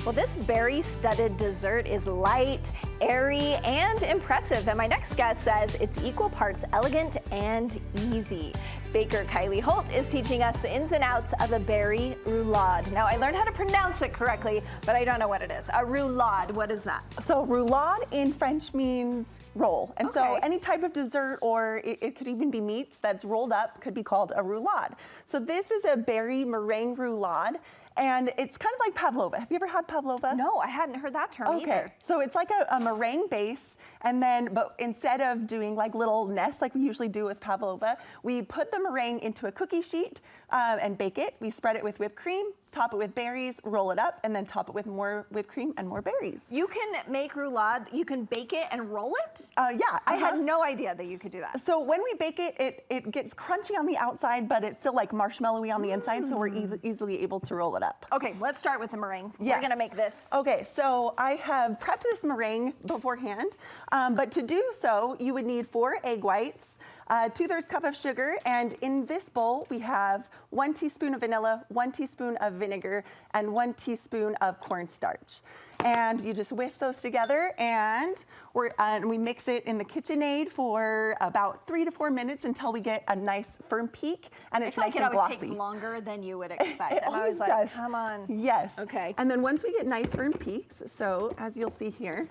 Well, this berry-studded dessert is light, airy, and impressive. And my next guest says it's equal parts elegant and easy. Baker Kylie Holt is teaching us the ins and outs of a berry roulade. Now, I learned how to pronounce it correctly, but I don't know what it is. A roulade, what is that? So roulade in French means roll. And so any type of dessert, or it could even be meats that's rolled up, could be called a roulade. So this is a berry meringue roulade. And it's kind of like Pavlova. Have you ever had Pavlova? No, I hadn't heard that term either. So it's like a meringue base, and then, but instead of doing like little nests like we usually do with Pavlova, we put the meringue into a cookie sheet and bake it. We spread it with whipped cream, top it with berries, roll it up, and then top it with more whipped cream and more berries. You can make roulade, you can bake it and roll it? Yeah. I had no idea that you could do that. So when we bake it, it gets crunchy on the outside, but it's still like marshmallowy on the inside, so we're easily able to roll it up. Okay, let's start with the meringue. Yes. We're gonna make this. Okay, so I have prepped this meringue beforehand, but to do so, you would need 4 egg whites, 2/3 cup of sugar, and in this bowl we have 1 teaspoon of vanilla, 1 teaspoon of vinegar, and 1 teaspoon of cornstarch. And you just whisk those together, and we mix it in the KitchenAid for about 3 to 4 minutes until we get a nice firm peak, and it's nice and glossy. It always takes longer than you would expect. It always does. Come on. Yes. Okay. And then once we get nice firm peaks, so as you'll see here.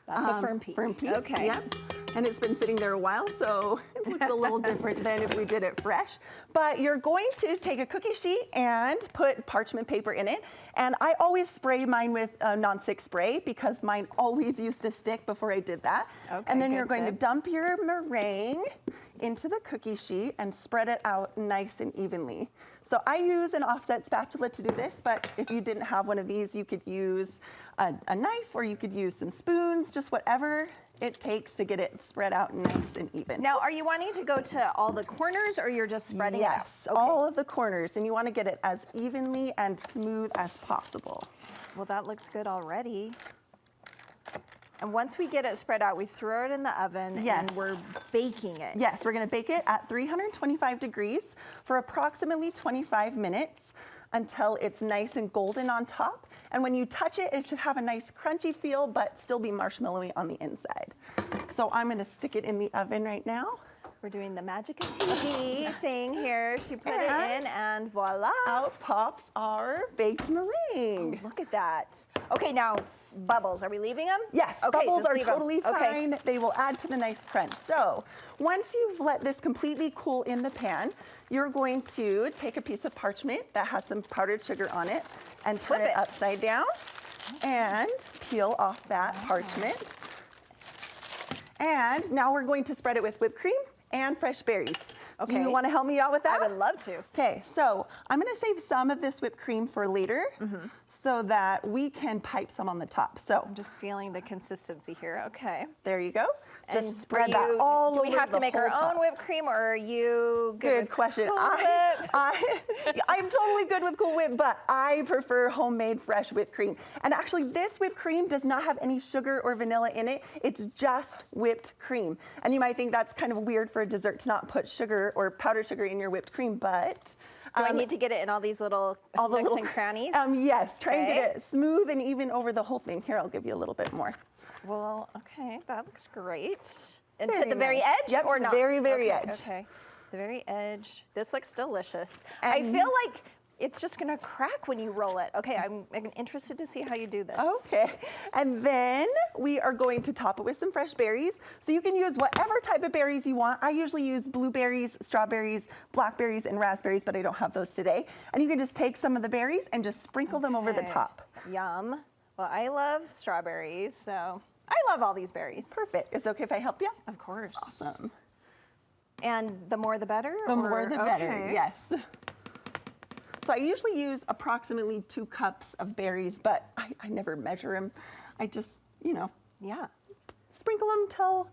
That's a firm peak. Firm peak. Okay. Yep. And it's been sitting there a while, so it looks a little different than if we did it fresh. But you're going to take a cookie sheet and put parchment paper in it. And I always spray mine with nonstick spray because mine always used to stick before I did that. Okay, and then you're going to dump your meringue into the cookie sheet and spread it out nice and evenly. So I use an offset spatula to do this, but if you didn't have one of these, you could use a knife, or you could use some spoons, just whatever it takes to get it spread out nice and even. Now, are you wanting to go to all the corners, or you're just spreading it out? Yes, all of the corners, and you want to get it as evenly and smooth as possible. Well, that looks good already. And once we get it spread out, we throw it in the oven and we're baking it. Yes, we're going to bake it at 325 degrees for approximately 25 minutes until it's nice and golden on top. And when you touch it, it should have a nice crunchy feel, but still be marshmallowy on the inside. So I'm going to stick it in the oven right now. We're doing the magic of TV thing here. She put it in, and voila. Out pops our baked meringue. Oh, look at that. Okay, now bubbles, are we leaving them? Yes, okay, bubbles are them. totally fine. They will add to the nice crunch. So once you've let this completely cool in the pan, you're going to take a piece of parchment that has some powdered sugar on it and turn it upside down and peel off that parchment. And now we're going to spread it with whipped cream and fresh berries. Okay. Do you want to help me out with that? I would love to. Okay, so I'm going to save some of this whipped cream for later so that we can pipe some on the top. So I'm just feeling the consistency here. Okay. there you go. And Just spread that all over. Do we have to make our own whipped cream, or are you Good question. Cool Whip? I'm totally good with Cool Whip, but I prefer homemade fresh whipped cream. And actually, this whipped cream does not have any sugar or vanilla in it. It's just whipped cream. And you might think that's kind of weird for a dessert to not put sugar or powdered sugar in your whipped cream, but do I need to get it in all these little nooks and crannies? Yes, try and get it smooth and even over the whole thing. Here, I'll give you a little bit more. Well, okay, that looks great. And Very to the very edge, Yep, or to the not? very edge. Okay, the very edge. This looks delicious. I feel like it's just gonna crack when you roll it. Okay, I'm interested to see how you do this. Okay, and then we are going to top it with some fresh berries. So you can use whatever type of berries you want. I usually use blueberries, strawberries, blackberries, and raspberries, but I don't have those today. And you can just take some of the berries and just sprinkle them over the top. Yum. Well, I love strawberries, so I love all these berries. Perfect. Is it okay if I help you? Of course. Awesome. And the more the better? The more the better, yes. So I usually use approximately 2 cups of berries, but I never measure them. I just, sprinkle them till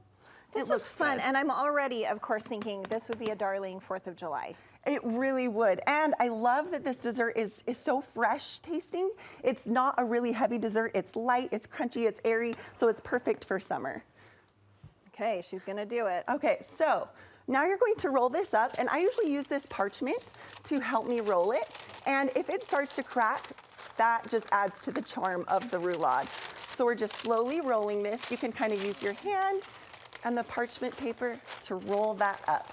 This is fun, and I'm already, of course, thinking this would be a darling 4th of July. It really would. And I love that this dessert is so fresh tasting. It's not a really heavy dessert. It's light, it's crunchy, it's airy, so it's perfect for summer. Okay, she's gonna do it. Okay, so now you're going to roll this up, and I usually use this parchment to help me roll it. And if it starts to crack, that just adds to the charm of the roulade. So we're just slowly rolling this. You can kind of use your hand and the parchment paper to roll that up,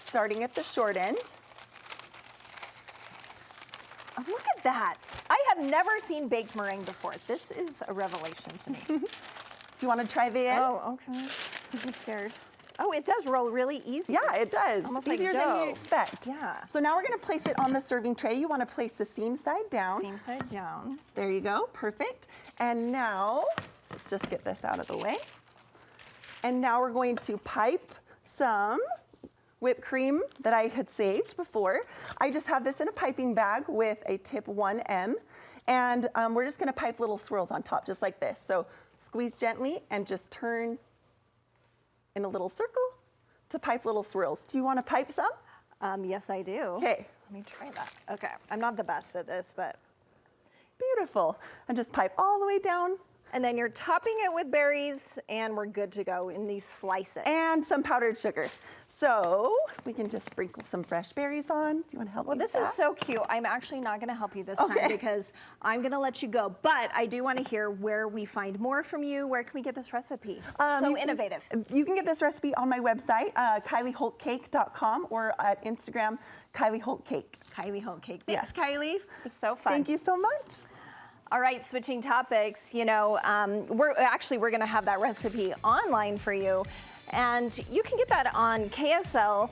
starting at the short end. Oh, look at that. I have never seen baked meringue before. This is a revelation to me. Do you want to try the end? Oh, okay. I'm scared. Oh, it does roll really easy. Yeah, it does. Almost Easier like than dough. you expect. Yeah. So now we're going to place it on the serving tray. You want to place the seam side down. Seam side down. There you go. Perfect. And now, let's just get this out of the way. And now we're going to pipe some whipped cream that I had saved before. I just have this in a piping bag with a tip 1M. And we're just going to pipe little swirls on top, just like this. So squeeze gently and just turn in a little circle to pipe little swirls. Do you want to pipe some? Yes, I do. Okay. Let me try that. Okay. I'm not the best at this, but. Beautiful. And just pipe all the way down. And then you're topping it with berries, and we're good to go. And you slice it. And some powdered sugar. So we can just sprinkle some fresh berries on. Do you want to help me Well, with this is that? so cute. I'm actually not going to help you this time because I'm going to let you go. But I do want to hear where we find more from you. Where can we get this recipe? So innovative. You can get this recipe on my website, KylieHoltCake.com, or at Instagram, Kylie Holt Cake. Kylie Holt Cake. Thanks, Yes. Kylie. It was so fun. Thank you so much. All right, switching topics, you know, we're going to have that recipe online for you. And you can get that on KSL's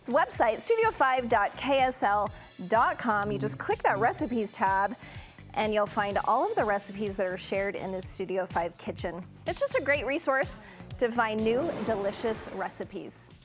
website, studio5.ksl.com. You just click that recipes tab, and you'll find all of the recipes that are shared in this Studio 5 kitchen. It's just a great resource to find new, delicious recipes.